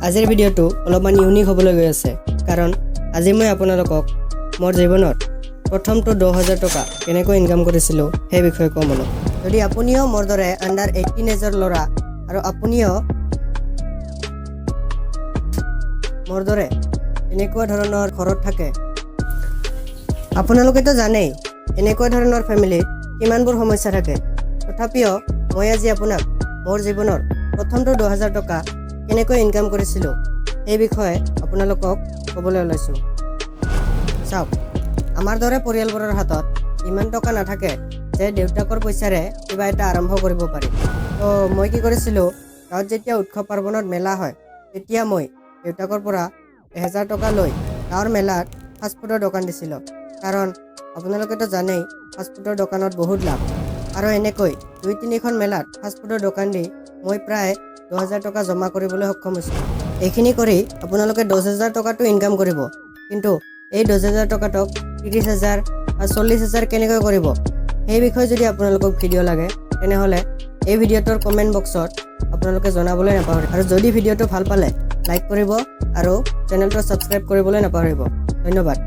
আজিৰ ভিডিঅ'টো অলপমান ইউনিক হ'বলৈ গৈ আছে কাৰণ আজি মই আপোনালোকক মোৰ জীৱনত প্ৰথমটো 10,000 টকা কেনেকৈ ইনকাম কৰিছিলোঁ সেই বিষয়ে ক'ম অলপ। যদি আপুনিও মোৰ দৰে আণ্ডাৰ 18 এজৰ ল'ৰা আৰু আপুনিও মোৰ দৰে এনেকুৱা ধৰণৰ ঘৰত থাকে, আপোনালোকেতো জানেই এনেকুৱা ধৰণৰ ফেমিলিত কিমানবোৰ সমস্যা থাকে। তথাপিও মই আজি আপোনাক মোৰ জীৱনৰ প্ৰথমটো 10,000 টকা কেনেকৈ ইনকাম কৰিছিলোঁ এই বিষয়ে আপোনালোকক ক'বলৈ ওলাইছোঁ। চাওক, আমাৰ দৰে পৰিয়ালবোৰৰ হাতত ইমান টকা নাথাকে যে দেউতাকৰ পইচাৰে কিবা এটা আৰম্ভ কৰিব পাৰি। তো মই কি কৰিছিলোঁ, গাঁৱত যেতিয়া উৎসৱ পাৰ্বণত মেলা হয় তেতিয়া মই দেউতাকৰ পৰা 1000 টকা লৈ গাঁৱৰ মেলাত ফাষ্টফুডৰ দোকান দিছিলোঁ। কাৰণ আপোনালোকেতো জানেই ফাষ্টফুডৰ দোকানত বহুত লাভ, আৰু এনেকৈ 2-3খন মেলাত ফাষ্টফুডৰ দোকান দি মই প্ৰায় 10,000 টকা জমা কৰিবলৈ সক্ষম হৈছোঁ। এইখিনি কৰি আপোনালোকে 10,000 টকাটো ইনকাম কৰিব, কিন্তু এই 10,000 টকাটোক 30,000 বা 40,000 কেনেকৈ কৰিব সেই বিষয়ে যদি আপোনালোকক ভিডিঅ' লাগে তেনেহ'লে এই ভিডিঅ'টোৰ কমেণ্ট বক্সত আপোনালোকে জনাবলৈ নাপাহৰিব। আৰু যদি ভিডিঅ'টো ভাল পালে লাইক কৰিব আৰু চেনেলটো ছাবস্ক্ৰাইব কৰিবলৈ নাপাহৰিব। ধন্যবাদ।